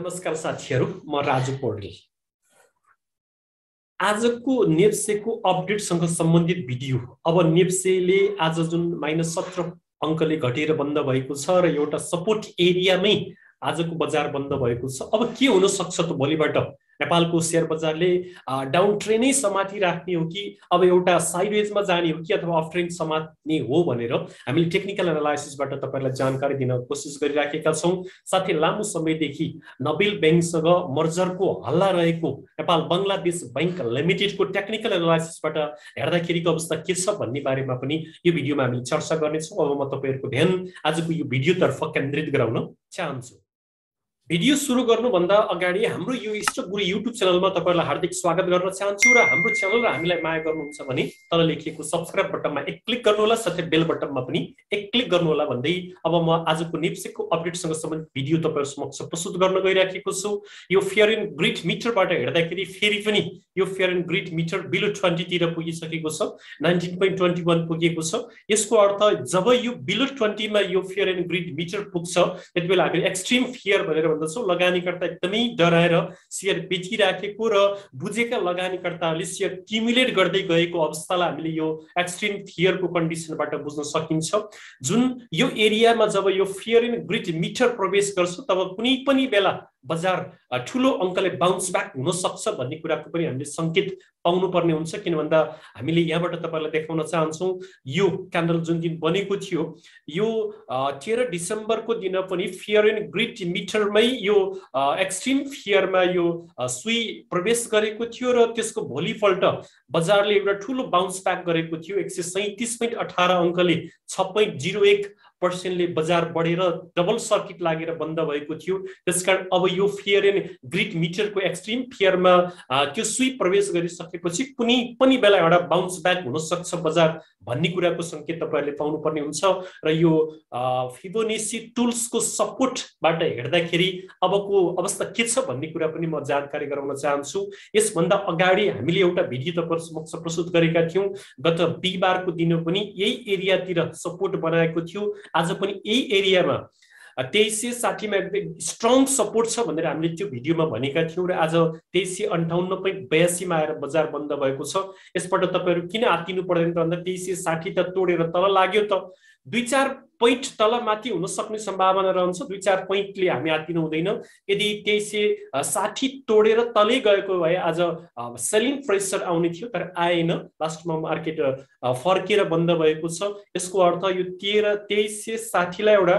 नमस्कार साथीहरु, म राजु पौडेल। आजको नेप्सेको अपडेटसँग सम्बन्धित भिडियो। अब नेप्सेले आज जुन -17 अंकले घटेर बन्द भएको छ र एउटा सपोर्ट एरियामै आजको बजार बन्द भएको छ। अब के हुन सक्छ त भोलिबाट नेपालको शेयर बजारले डाउन ट्रेनै समाति राख्ने हो कि अब एउटा साइडवेजमा जाने हो कि अथवा अफ ट्रेन समात्ने हो भनेर हामीले टेक्निकल एनालाइसिसबाट तपाईहरुलाई जानकारी दिन कोसिस गरिराखेका छौं। साथै लामो समयदेखि नबेल बैंकसँग मर्जरको हल्ला रहेको नेपाल बंगलादेश बैंक लिमिटेडको टेक्निकल एनालाइसिसबाट हेर्दाखेरिको अवस्था के छ भन्ने बारेमा पनि यो भिडियोमा हामी चर्चा गर्नेछौं। अब म तपाईहरुको ध्यान आजको यो भिडियोतर्फ केन्द्रित गराउन चाहन्छु। भिडियो सुरु गर्नुभन्दा अगाडि हाम्रो यो इष्टगुरु युट्युब च्यानलमा तपाईहरुलाई हार्दिक स्वागत गर्न चाहन्छु र हाम्रो च्यानल र हामीलाई माया गर्नुहुन्छ भने तल लेखिएको सब्स्क्राइब बटनमा एक क्लिक गर्नु होला, साथै बेल बटनमा पनि एक क्लिक गर्नु होला भन्दै अब म आजको नेप्सेको अपडेटसँग सम्बन्धित भिडियो तपाईहरु समक्ष प्रस्तुत गर्न गइराखेको छु। यो फेयर एन्ड ग्रिड मिटरबाट हेर्दाखेरि फेरि पनि यो fair and grid meter below 20 तिर पुगिसकेको छ, 19.21 पुगेको छ। यसको अर्थ जब यो बिलो 20 मा यो फेयर एन्ड ग्रिड मिटर पुग्छ त्यतिबेला हामी एक्सट्रिम फियर भनेर भन्दछौं। लगानीकर्ता एकदमै डराएर शेयर बेचिराखेको र बुझेका लगानीकर्ताहरूले शेयर क्युमुलेट गर्दै गएको अवस्थालाई हामीले यो एक्सट्रिम फियरको कन्डिसनबाट बुझ्न सकिन्छ। जुन यो एरियामा जब यो फेयर एन्ड ग्रिड मिटर प्रवेश गर्छ तब कुनै पनि बेला बजार ठूलो अंकले बाउन्स ब्याक हुन सक्छ भन्ने कुराको पनि हामीले संकेत पाउनु पर्ने हुन्छ। किन भन्दा हामीले यहाँबाट तपाईहरुलाई देखाउन चाहन्छौं यो क्यान्डल जुन दिन बनेको थियो यो 13 डिसेम्बरको दिन पनि फेयर एन्ड ग्रिड मिटरमै यो एक्सट्रिम फियरमा यो सुई प्रवेश गरेको थियो र त्यसको भोलिपल्ट बजारले एउटा ठूलो बाउन्स ब्याक गरेको थियो। 137.18 अंकले 6.01% ले बजार बढेर डबल सर्किट लागेर बन्द भएको थियो। त्यसकारण अब यो फेयर एन्ड ग्रिड मिटरको एक्सट्रिम फियरमा त्यो सुई प्रवेश गरिसकेपछि कुनै पनि बेला एउटा बाउन्स ब्याक हुन सक्छ बजार भन्ने कुराको संकेत तपाईहरुले पाउनु पर्ने हुन्छ। र यो फिबोनाची टुल्सको सपोर्टबाट हेर्दाखेरि अबको अवस्था के छ भन्ने कुरा पनि म जानकारी गराउन चाहन्छु। यसभन्दा अगाडि हामीले एउटा भिडियो तपाईहरु समक्ष प्रस्तुत गरेका थियौं। गत बिहीबारको दिन पनि यही एरियातिर सपोर्ट बनाएको थियो। आज पनि यही एरियामा 2360 मा एकदम स्ट्रङ सपोर्ट छ भनेर हामीले त्यो भिडियोमा भनेका थियौं र आज 2358.82 मा आएर बजार बन्द भएको छ। यसबाट तपाईहरु किन आत्तिनु पर्दैन त भन्दा 2360 त तोडेर तल लाग्यो त 2-4 पोइन्ट तल माथि हुन सक्ने सम्भावना रहन्छ। 2-4 पोइन्टले हामी आत्तिनु हुँदैन। यदि 2360 तोडेर तलै गएको भए आज सेलिङ प्रेसर आउने थियो तर आएन। लास्टमा मार्केट फर्केर बन्द भएको छ। यसको अर्थ यो 2360 लाई एउटा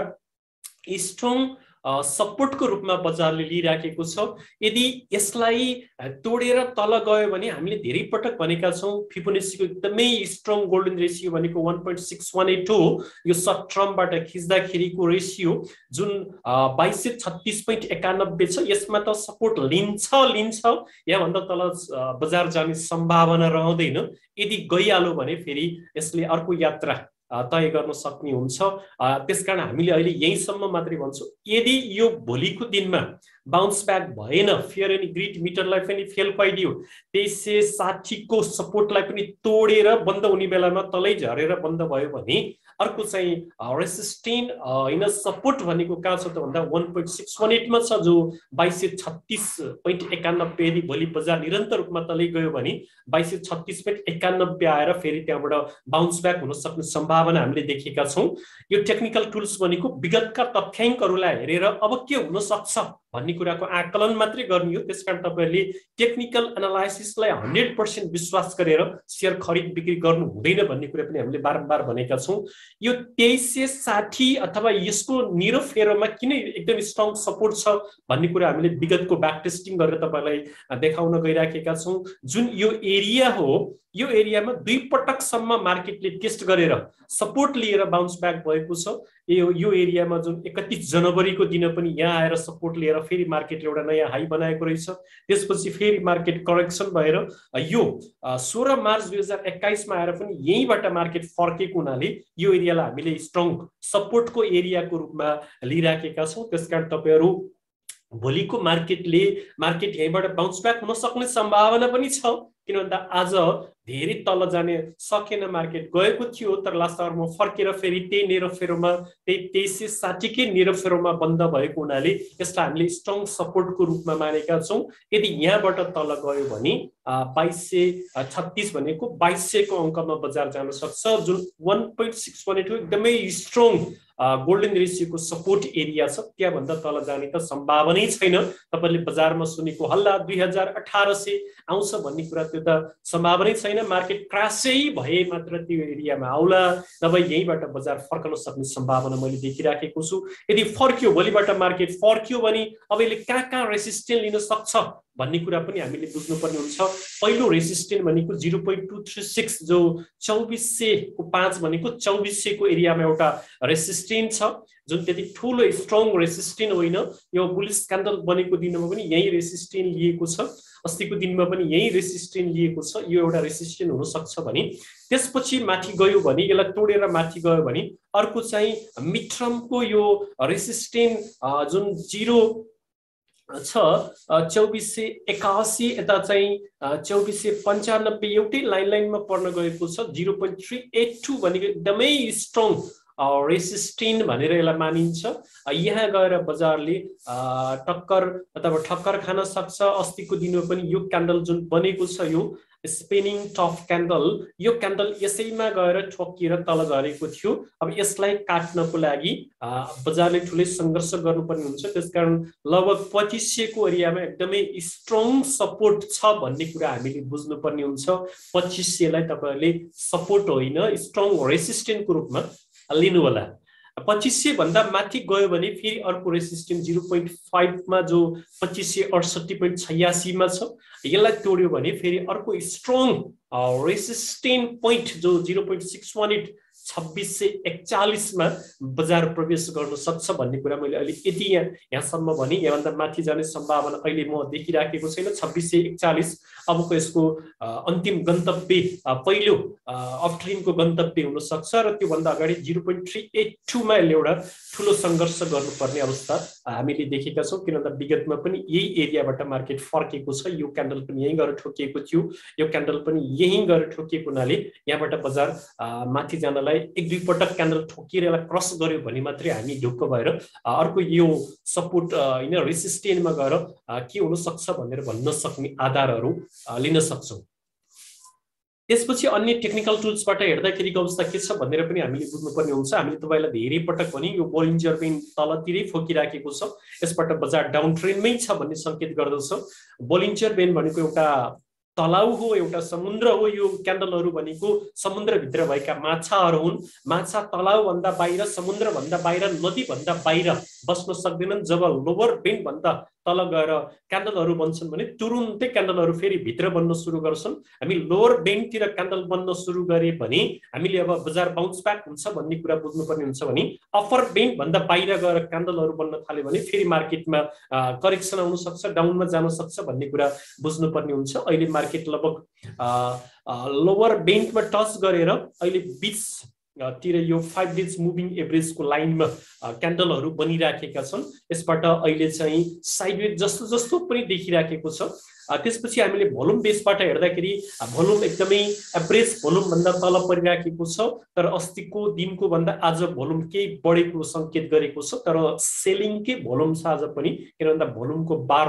स्ट्रङ सपोर्टको रूपमा बजारले लिइराखेको छ। यदि यसलाई तोडेर तल गयो भने हामीले धेरै पटक भनेका छौं फिबोनाचीको एकदमै स्ट्रङ गोल्डन रेशियो भनेको 1.618 हो। यो सर्ट टर्मबाट खिच्दाखेरिको रेशियो जुन 2236.91 छ। यसमा त सपोर्ट लिन्छ या भन्दा तल बजार जाने सम्भावना रहँदैन। यदि गइहाल्यो भने फेरि यसले अर्को यात्रा तय गर्न सक्ने हुन्छ। त्यसकारण हामीले अहिले यहीसम्म मात्रै भन्छौं। यदि यो भोलिको दिनमा बाउन्स ब्याक भएन, फेयर एन्ड ग्रिड मिटरलाई पनि फेल पाइदियो, 2360 को सपोर्टलाई पनि तोडेर बन्द हुने बेलामा तलै झरेर बन्द भयो भने अर्को चाहिँ रेसिस्टेन्ट हैन सपोर्ट भनेको कहाँ छ त भन्दा 1.618 मा छ जो 2236.91। यदि भोलि बजार निरन्तर रूपमा तलै गयो भने 2236.91 आएर फेरि त्यहाँबाट बाउन्स ब्याक हुन सक्ने सम्भावना हामीले देखेका छौं। यो टेक्निकल टुल्स भनेको विगतका तथ्याङ्कहरूलाई हेरेर अब के हुन सक्छ भन्ने कुराको आकलन मात्रै गर्ने हो। त्यसकारण तपाईहरुले टेक्निकल एनालाइसिसलाई 100% विश्वास गरेर शेयर खरिद बिक्री गर्नु हुँदैन भन्ने कुरा पनि हामीले बारम्बार भनेका छौं। यो 2360 अथवा यसको निरो फेरोमा किन एकदम स्ट्रङ सपोर्ट छ भन्ने कुरा हामीले विगतको ब्याक टेस्टिङ गरेर तपाईहरुलाई देखाउन गइराखेका छौं। जुन यो एरिया हो यो एरियामा 2 पटकसम्म मार्केटले टेस्ट गरेर सपोर्ट लिएर बाउन्स ब्याक भएको छ। यो एरियामा जुन 31 जनवरीको दिन पनि यहाँ आएर सपोर्ट लिएर फेरि मार्केटले एउटा नयाँ हाई बनाएको रहेछ। त्यसपछि फेरि मार्केट करेक्सन भएर यो 16 मार्च 2021 मा आएर पनि यहीबाट मार्केट फर्केको हुनाले यो एरियालाई हामीले स्ट्रङ सपोर्टको एरियाको रूपमा लिइराखेका छौं। त्यसकारण तपाईहरु भोलिको मार्केट यहीबाट बाउन्स ब्याक हुन सक्ने सम्भावना पनि छ। किन भन्दा आज धेरै तल जाने सकेन, मार्केट गएको थियो तर लास्ट आवरमा फर्केर फेरि त्यही नेरोफेरोमा त्यही 2360 कै नेरोफेरोमा बन्द भएको हुनाले यसलाई हामीले स्ट्रङ सपोर्टको रूपमा मानेका छौं। यदि यहाँबाट तल गयो भने 2236 भनेको 2200 को अङ्कमा बजार जान सक्छ, जुन 1.618 को एकदमै स्ट्रङ गोल्डन रेसियोको सपोर्ट एरिया छ। त्यहाँभन्दा तल जाने त सम्भावनै छैन। तपाईले बजारमा सुनेको हल्ला 2800 आउँछ भन्ने कुरा त्यो त सम्भावनै छैन। मार्केट क्रासै भए मात्र त्यो एरियामा आउला, नभए यहीँबाट बजार फर्कन सक्ने सम्भावना मैले देखिराखेको छु। यदि फर्क्यो, भोलिबाट मार्केट फर्क्यो भने अब यसले कहाँ रेसिस्टेन्स लिन सक्छ भन्ने कुरा पनि हामीले बुझ्नुपर्ने हुन्छ। पहिलो रेसिस्टेन्स भनेको 0.236 जो 2400 को 5 भनेको 2400 को एरियामा एउटा रेसिस्टेन्स छ, जुन त्यति ठूलो स्ट्रङ रेसिस्टेन्स होइन। यो बुलिश क्यान्डल बनेको दिनमा पनि यही रेसिस्टेन्स लिएको छ, अस्तिको दिनमा पनि यही रेसिस्टेन्स लिएको छ। यो एउटा रेसिस्टेन्स हुन सक्छ भने त्यसपछि माथि गयो भने, यसलाई तोडेर माथि गयो भने अर्को चाहिँ मिड टर्मको यो रेसिस्टेन्स जुन 0 छ 2481, यता चाहिँ 2495 एउटै लाइनमा पर्न गएको छ। 0.382 भनेको एकदमै स्ट्रङ रेसिस्टेन्स भनेर यसलाई मानिन्छ। यहाँ गएर बजारले टक्कर अथवा ठक्कर खान सक्छ। अस्तिको दिनमा पनि यो क्यान्डल जुन बनेको छ, यो स्पिनिङ टप क्यान्डल, यो क्यान्डल यसैमा गएर ठोकिएर तल झरेको थियो। अब यसलाई काट्नको लागि बजारले ठुलै सङ्घर्ष गर्नुपर्ने हुन्छ। त्यसकारण लगभग 2500 को एरियामा एकदमै स्ट्रङ सपोर्ट छ भन्ने कुरा हामीले बुझ्नुपर्ने हुन्छ। 2500 लाई तपाईहरुले सपोर्ट होइन, स्ट्रङ रेसिस्टेन्सको रूपमा लिनु होला। 2500 भन्दा माथि गयो भने फेरि अर्को रेसिस्टेन्स 0.5 मा जो 2568.86 मा छ, यसलाई तोड्यो भने फेरि अर्को स्ट्रङ रेसिस्टेन्स पोइन्ट जो 0.618 2641 मा बजार प्रवेश गर्न सक्छ भन्ने कुरा मैले अहिले यति यहाँसम्म भने। यहाँभन्दा माथि जाने सम्भावना अहिले म देखिराखेको छैन। 2641 अबको यसको अन्तिम गन्तव्य, पहिलो अपट्रेन्डको गन्तव्य हुन सक्छ र त्योभन्दा अगाडि 0.382 मा यसले एउटा ठुलो सङ्घर्ष गर्नुपर्ने अवस्था हामीले देखेका छौँ। किनभने विगतमा पनि यही एरियाबाट मार्केट फर्केको छ। यो क्यान्डल पनि यहीँ गएर ठोकिएको थियो, यो क्यान्डल पनि यहीँ गएर ठोकिएको हुनाले यहाँबाट बजार माथि जानलाई एक दुई पटक क्यान्डल ठोकिएर यसलाई क्रस गर्यो भने मात्रै हामी ढुक्क भएर अर्को यो सपोर्ट हैन रेसिस्टेन्समा गएर के हुन सक्छ भनेर भन्न सक्ने आधारहरू लिन सक्छौं। त्यसपछि अन्य टेक्निकल टुल्सबाट हेर्दाखेरिको अवस्था के छ भनेर पनि हामीले बुझ्नुपर्ने हुन्छ। हामीले तपाईलाई धेरै पटक भने यो बोलिन्जर बेन्ड तलतिरै फोकिराखेको छ, यसबाट बजार डाउन ट्रेन्डमै छ भन्ने संकेत गर्दछ। बोलिन्जर बेन्ड भनेको एउटा तलाउ हो, एउटा समुद्र हो। यो क्यान्डलहरू भनेको समुद्रभित्र भएका माछाहरू हुन्। माछा तलाउ भन्दा बाहिर, समुद्र भन्दा बाहिर, नदी भन्दा बाहिर बस्न सक्दैनन्। जब लोवर बेन्ड भन्दा तल गएर क्यान्डलहरू बन्छन् भने तुरुन्तै क्यान्डलहरू फेरि भित्र बन्न सुरु गर्छन्। हामी लोवर बेन्डतिर क्यान्डल बन्न सुरु गरे भने हामीले अब बजार बाउन्स ब्याक हुन्छ भन्ने कुरा बुझ्नुपर्ने हुन्छ भने अप्पर बेन्ड भन्दा बाहिर गएर क्यान्डलहरू बन्न थाल्यो भने फेरि मार्केटमा करेक्सन आउन सक्छ, डाउनमा जान सक्छ भन्ने कुरा बुझ्नुपर्ने हुन्छ। अहिले मार्केट लगभग लोवर बेन्डमा टच गरेर अहिले 20 तिर यो 5 डेज मुभिङ एभरेजको लाइनमा क्यान्डलहरू बनिराखेका छन्। यसबाट अहिले चाहिँ साइडवेज जस्तो जस्तो पनि देखिराखेको छ। त्यसपछि हामीले भोल्युम बेसबाट हेर्दाखेरि भोल्युम एकदमै एभरेज भोल्युम भन्दा तल परिराखेको छ, तर अस्तिको दिनको भन्दा आज भोल्युम केही बढेको संकेत गरेको छ। तर सेलिङकै भोल्युम छ आज पनि, किनभने भोल्युमको बार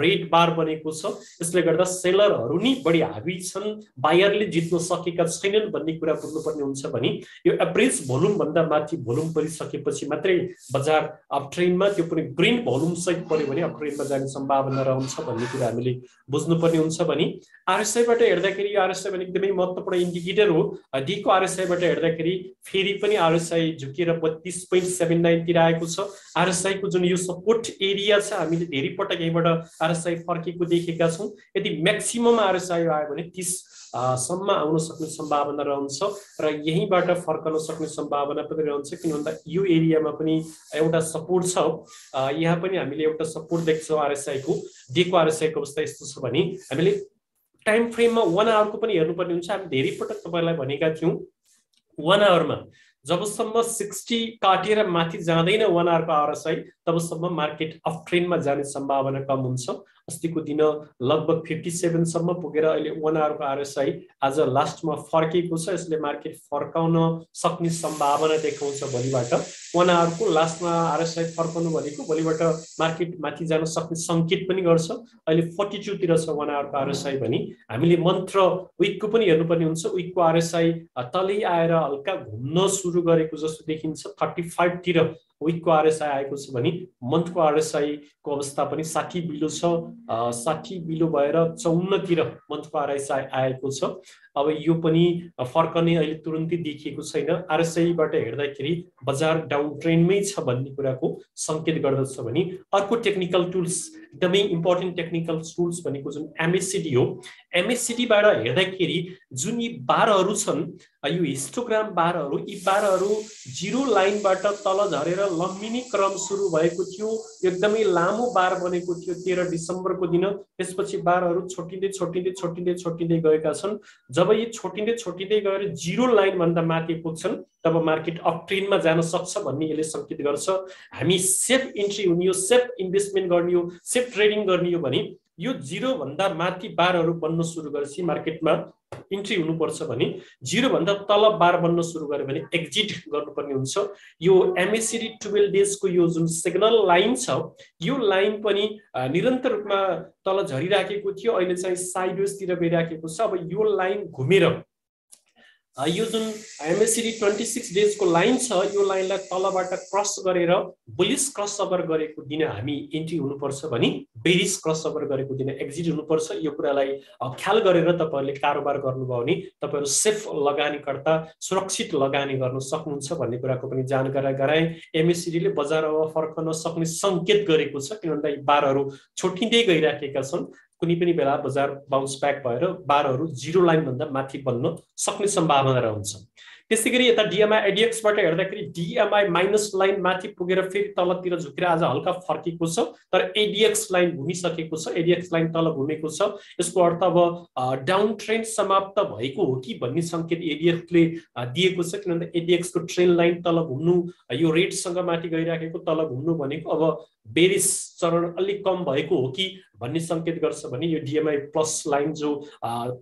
रेड बार बनेको छ। यसले गर्दा सेलरहरू नि बढी हावी छन्, बायरले जित्न सकेका छैनन् भन्ने कुरा बुझ्नुपर्ने हुन्छ भने यो एभरेज भोल्युम भन्दा माथि भोल्युम परिसकेपछि मात्रै बजार अपट्रेन्डमा, त्यो पनि ग्रीन भोल्युम सहित पर्यो भने अपट्रेन्डमा जाने सम्भावना रहन्छ भन्ने कुरा हामीले बुझ्नुपर्ने हुन्छ भने आरएसआईबाट हेर्दाखेरि यो आरएसआई पनि एकदमै महत्त्वपूर्ण इन्डिकेटर हो। डीको आरएसआईबाट हेर्दाखेरि फेरि पनि आरएसआई झुकेर 32.79 तिर आएको छ। आरएसआई को जुन यो सपोर्ट एरिया छ, हामीले धेरै पटक यहीँबाट आरएसआई फर्केको देखेका छौँ। यदि म्याक्सिमम आरएसआई आयो भने 30 सम्म आउन सक्ने सम्भावना रहन्छ र यहीँबाट फर्कन सक्ने सम्भावना पनि रहन्छ। किनभने यो एरियामा पनि एउटा सपोर्ट छ, यहाँ पनि हामीले एउटा सपोर्ट देख्छौँ आरएसआई को। डीको आरएसआई को अवस्था यस्तो छ भने हामीले टाइम फ्रेममा 1 आवरको पनि हेर्नुपर्ने हुन्छ। हामी धेरै पटक तपाईलाई भनेका थियौँ 1 आवरमा जबसम्म 60 काटेर माथि जाँदैन 1 आवरको RSI तबसम्म मार्केट अफ ट्रेन्डमा जाने सम्भावना कम हुन्छ। अस्तिको दिन लगभग 57 सम्म पुगेर अहिले 1 आवरको RSI आज लास्टमा फर्केको छ। यसले मार्केट फर्काउन सक्ने सम्भावना देखाउँछ भोलिबाट। 1 आवरको लास्टमा RSI फर्काउनु भनेको भोलिबाट मार्केट माथि जान सक्ने संकेत पनि गर्छ। अहिले 42 तिर छ 1 आवरको RSI भनी हामीले मन्थ र विकको पनि हेर्नुपर्ने हुन्छ। विकको RSI तलै आएर हल्का घुम्न सुरु गरेको जस्तो देखिन्छ। 35 तिर विकको RSI आएको छ भने मन्थको RSI को अवस्था पनि 60 बिलो छ। 60 बिलो भएर 54 तिर मन्थको RSI आएको छ। अब यो पनि फर्कने अहिले तुरुन्तै देखिएको छैन। RSI बाट हेर्दाखेरि बजार डाउन ट्रेन्डमै छ भन्ने कुराको संकेत गर्दछ भने अर्को टेक्निकल टुल्स एकदमै इम्पोर्टेन्ट टेक्निकल टुल्स भनेको जुन MACD हो। MACD बाट हेर्दाखेरि जुन यी बारहरू छन् यो हिस्टोग्राम बारहरू, यी बारहरू जिरो लाइनबाट तल झरेर लम्बिने क्रम सुरु भएको थियो। एकदमै लामो बार बनेको थियो 13 डिसेम्बरको दिन। त्यसपछि बारहरू छोटिँदै छोटिँदै छोटिँदै छोटिँदै गएका छन्। जब यी छोटिँदै छोटिँदै गएर जिरो लाइन भन्दा माथि पुग्छन् तब मार्केट अप ट्रेन्डमा जान सक्छ भन्ने यसले संकेत गर्छ। हामी सेफ इन्ट्री हुने हो, सेफ इन्भेस्टमेन्ट गर्ने हो, सेफ ट्रेडिङ गर्ने हो भने यो जिरो भन्दा माथि बारहरू बन्न सुरु गरेपछि मार्केटमा इन्ट्री हुनुपर्छ भने जिरो भन्दा तल बार बन्न सुरु गर्यो भने एक्जिट गर्नुपर्ने हुन्छ। यो MACD 12 डेजको यो जुन सिग्नल लाइन छ यो लाइन पनि निरन्तर रूपमा तल झरिराखेको थियो। अहिले चाहिँ साइडवेज तिर गइराखेको छ। अब यो लाइन घुमेर यो जुन MACD 26 डेजको लाइन छ यो लाइनलाई तलबाट क्रस गरेर बुलिश क्रसओभर गरेको दिन हामी इन्ट्री हुनुपर्छ भने बेरिश क्रसओभर गरेको दिन एक्जिट हुनुपर्छ। यो कुरालाई ख्याल गरेर तपाईहरुले कारोबार गर्नुभयो भने तपाईहरु सेफ लगानीकर्ता सुरक्षित लगानी गर्न सक्नुहुन्छ भन्ने कुराको पनि जानकारी गराए। MACD ले बजार अब फर्कन सक्ने संकेत गरेको छ किनभने यी बारहरू छोटिँदै गइराखेका छन्। कुनै पनि बेला बजार बाउन्स ब्याक भएर बारहरू जिरो लाइन भन्दा माथि बन्न सक्ने सम्भावना रहन्छ। त्यसैगरी यता DMI ADX बाट हेर्दाखेरि DMI माइनस लाइन माथि पुगेर फेरि तलतिर झुकेर आज हल्का फर्केको छ तर ADX लाइन घुमिसकेको छ। ADX लाइन तल घुमेको छ। यसको अर्थ अब डाउन ट्रेन्ड समाप्त भएको हो कि भन्ने संकेत ADX ले दिएको छ किनभने ADX को ट्रेन्ड लाइन तल घुम्नु यो रेट सँग माथि गइराखेको तल घुम्नु भनेको अब बेरिश चरण अलिक कम भएको हो कि भन्ने संकेत गर्छ भने यो DMI प्लस लाइन जो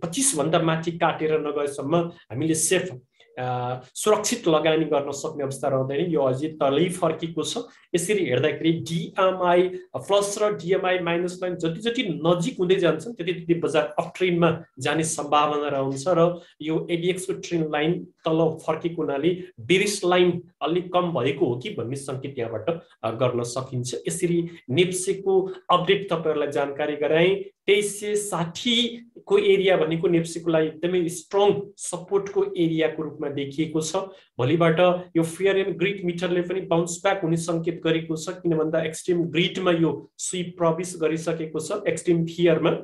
25 भन्दा माथि काटेर नगएसम्म हामीले सेफ सुरक्षित लगानी गर्न सक्ने अवस्था रहँदैन। यो अझै तलै फर्केको छ। यसरी हेर्दाखेरि DMI प्लस र DMI माइनस लाइन जति जति नजिक हुँदै जान्छन् त्यति त्यति बजार अप ट्रेन्डमा जाने सम्भावना रहन्छ र यो ADX को ट्रेन्ड लाइन तल फर्केको हुनाले बेरिश लाइन अलिक कम भएको हो कि भन्ने संकेत यहाँबाट गर्न सकिन्छ। यसरी नेप्सेको अपडेट तपाईहरुलाई जानकारी गराए। 2360 को एरिया भनेको नेप्सेको लागि एकदमै स्ट्रङ सपोर्टको एरियाको रूपमा देखिएको छ। भोलिबाट यो फियर एन्ड ग्रिड मिटरले पनि बाउन्स ब्याक हुने संकेत गरेको छ किन भन्दा एक्सट्रिम ग्रिडमा यो स्विप प्रवेश गरिसकेको छ एक्सट्रिम फियरमा।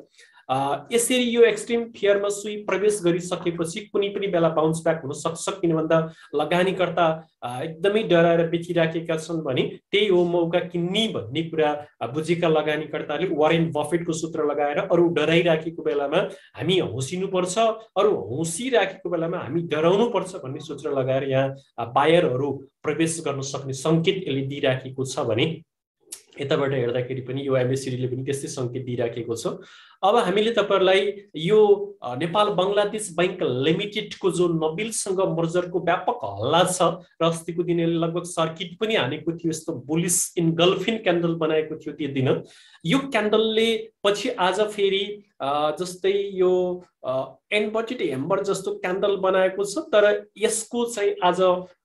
यसरी यो एक्सट्रिम फियरमा स्विप प्रवेश गरिसकेपछि कुनै पनि बेला बाउन्स ब्याक हुन सक्छ किन भन्दा लगानीकर्ता एकदमै डराएर बेचिराखेका छन् भने त्यही हो मौका किन्ने भन्ने कुरा बुझेका लगानीकर्ताले वारेन बफेटको सूत्र लगाएर अरु डराइराखेको बेलामा हामी हौसिनु पर्छ, अरु हौसिराखेको बेलामा हामी डराउनु पर्छ भन्ने सूत्र लगाएर यहाँ बायरहरू प्रवेश गर्न सक्ने संकेत यसले दिइराखेको छ भने यताबाट हेर्दाखेरि पनि यो MACD ले पनि त्यस्तै संकेत दिइराखेको छ। अब हामीले तपाईहरुलाई यो नेपाल बंगलादेश बैंक लिमिटेड को जो नबिलसँग मर्जरको व्यापक हल्ला छ र अस्तिको दिन लगभग सर्किट पनि हानेको थियो। यस्तो बुलिश इनगल्फिङ क्यान्डल बनाएको थियो त्यो दिन। यो क्यान्डलले पछि आज फेरि जस्तै यो इन्भर्टेड हेम्बर जस्तो क्यान्डल बनाएको छ तर यसको चाहिँ आज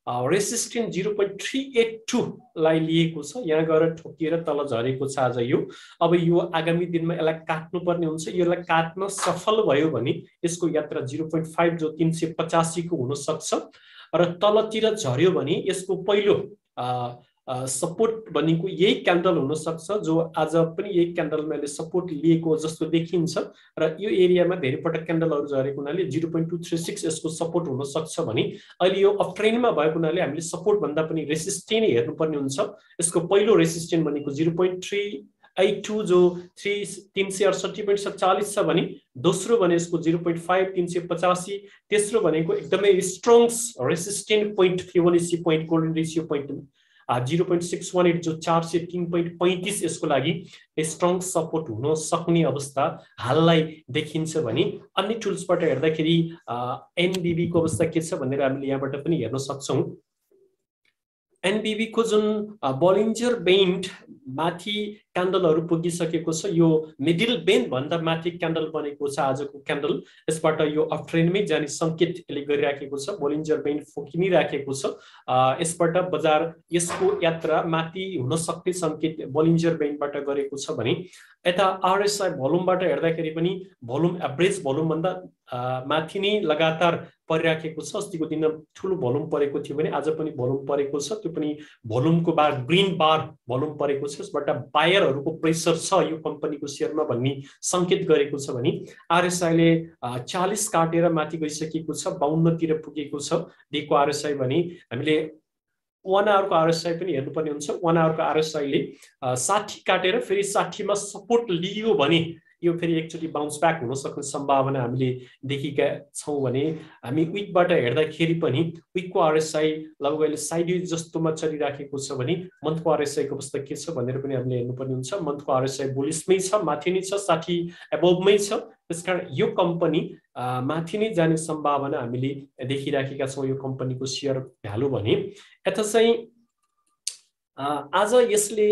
रेसिस्टेन्स 0.382 लाई लिएको छ। यहाँ गएर ठोकिएर तल झरेको छ आज यो। अब यो आगामी दिनमा यसलाई काट्नु पर्ने हुन्छ। यसलाई काट्न सफल भयो भने यसको यात्रा 0.5 जो 385 को हुन सक्छ र तलतिर झर्यो भने यसको पहिलो सपोर्ट भनेको यही क्यान्डल हुन सक्छ जो आज पनि यही क्यान्डलमा ले सपोर्ट लिएको जस्तो देखिन्छ र यो एरियामा धेरै पटक क्यान्डलहरु झरेको हुनाले 0.236 यसको सपोर्ट हुन सक्छ भने अहिले यो अप ट्रेन्डमा भएको हुनाले हामीले सपोर्ट भन्दा पनि रेसिस्टेन्स हेर्नुपर्ने हुन्छ। यसको पहिलो रेसिस्टेन्स भनेको 82 जो 368.47 छ भने दोस्रो भने यसको 0.5 385, तेस्रो भनेको एकदमै strong resistant point Fibonacci point golden ratio point 0.618 जो 403.35 यसको लागि स्ट्रङ सपोर्ट हुन सक्ने अवस्था हाललाई देखिन्छ भने अन्य टुल्सबाट हेर्दाखेरि एनबीबी को अवस्था के छ भनेर हामीले यहाँबाट पनि हेर्न सक्छौं। एनबीबी को जुन बोलिन्जर बेन्ड माथि क्यान्डलहरु पुगिसकेको छ, यो मिडल बेन्ड भन्दा माथि क्यान्डल बनेको छ आजको क्यान्डल। यसबाट यो अप ट्रेन्डमै जाने संकेत यसले गरिराखेको छ, बोलिन्जर बेन्ड फुकिनै राखेको छ। यसबाट बजार यसको यात्रा माथि हुन सक्ने संकेत बोलिन्जर बेन्डबाट गरेको छ भने यता आरएसआई भोल्युमबाट हेर्दाखेरि पनि भोल्युम एभरेज भोल्युम भन्दा माथि नै लगातार परिराखेको छ। अस्तिको दिन ठूलो भोल्युम परेको थियो भने आज पनि भोल्युम परेको छ, त्यो पनि भोल्युमको बार ग्रीन बार भोल्युम परेको छ। यसबाट बायरहरुको प्रेसर छ यो कम्पनीको शेयरमा भन्ने संकेत गरेको छ भने आरएसआई ले 40 काटेर माथि गइसकेको छ, 52 तिर पुगेको छ डेको आरएसआई भने हामीले 1 आवर को आरएसआई पनि हेर्नुपर्ने हुन्छ। 1 आवर को आरएसआई ले 60 काटेर फेरि 60 मा सपोर्ट लियो भने यो फेरि एकचोटी बाउन्स ब्याक हुन सक्ने सम्भावना हामीले देखेका छौं भने हामी विकबाट हेर्दाखेरि पनि विकको आरएसआई लगभग अहिले साइडवेज जस्तोमा चलिराखेको छ भने मन्थको आरएसआई को अवस्था के छ भनेर पनि हामीले हेर्नुपर्ने हुन्छ। मन्थको आरएसआई बुलिशमै छ, माथि नै छ, 60 एबोभमै छ। त्यसकारण यो कम्पनी माथि नै जाने सम्भावना हामीले देखिराखेका छौं यो कम्पनीको शेयर भ्यालु भने। यता चाहिँ आज यसले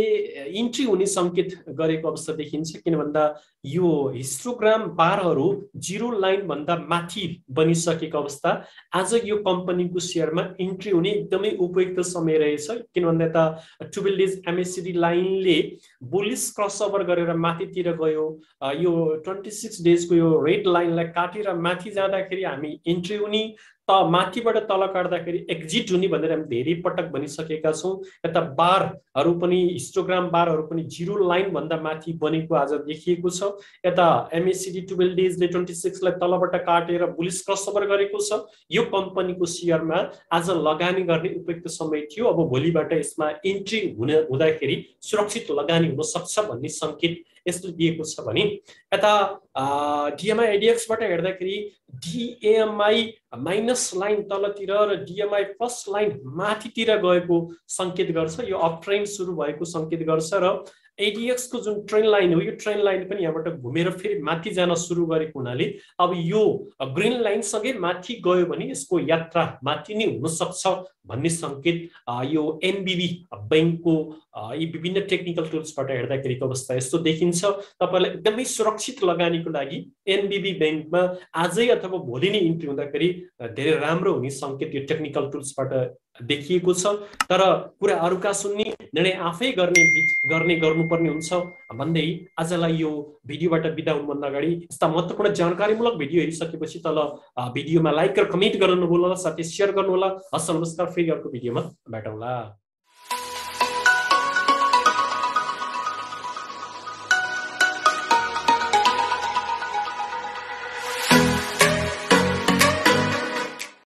इन्ट्री हुने संकेत गरेको अवस्था देखिन्छ, किन भन्दा यो हिस्टोग्राम बारहरु जिरो लाइन भन्दा माथि बनिसकेको अवस्था आज यो कम्पनीको शेयरमा इन्ट्री हुने एकदमै उपयुक्त समय रहेछ। किन भन्दा त 12 डेज एमएसिडी लाइनले बुलिश क्रसओभर गरेर माथितिर गयो, यो 26 डेज को यो रेड लाइनलाई काटेर माथि जाँदाखेरि हामी इन्ट्री हुने, त माथिबाट तल काट्दाखेरि एक्जिट हुने भनेर हामी धेरै पटक भनिसकेका छौं। यता बारहरु पनि हिस्टोग्राम बारहरु पनि जिरो लाइन भन्दा माथि बनेको आज देखिएको छ। यता एमएसिडी 12 डेजले 26 लाई तलबाट काटेर बुलिश क्रसओभर गरेको छ। यो कम्पनीको शेयरमा आज लगानी गर्ने उपयुक्त समय थियो। अब भोलिबाट यसमा इन्ट्री हुँदाखेरि सुरक्षित लगानी हुन सक्छ भन्ने संकेत यसले दिएको छ भने यता डीएमआई एडीएक्स बाट हेर्दाखेरि डीएमआई माइनस लाइन तलतिर र डीएमआई प्लस लाइन माथितिर गएको संकेत गर्छ। यो अप ट्रेन्ड सुरु भएको संकेत गर्छ र एडीएक्स को जुन ट्रेन्ड लाइन हो यो ट्रेन्ड लाइन पनि यहाँबाट घुमेर फेरि माथि जान सुरु गरेको हुनाले अब यो ग्रीन लाइन सँगै माथि गयो भने यसको यात्रा माथि नै हुन सक्छ भन्ने संकेत यो एनबीबी बैंकको यी विभिन्न टेक्निकल टुल्सबाट हेर्दाखेरिको अवस्था यस्तो देखिन्छ। तपाईलाई एकदमै सुरक्षित लगानीको लागि एनबीबी बैंकमा आजै अथवा भोलि नै इन्ट्री हुँदाखेरि धेरै राम्रो हुने संकेत यो टेक्निकल टुल्सबाट देखिएको छ। तर कुरा अरुका सुन्ने निर्णय आफै गर्नुपर्ने हुन्छ भन्दै आजलाई यो भिडियोबाट बिदा हुनुभन्दा अगाडि यस्ता महत्त्वपूर्ण जानकारीमूलक भिडियो हेरिसकेपछि तल भिडियोमा लाइक र कमेन्ट गर्न नभुल्नुहोला, साथै शेयर गर्नुहोला। हस् नमस्कार, फेरि अर्को भिडियोमा भेटौँला।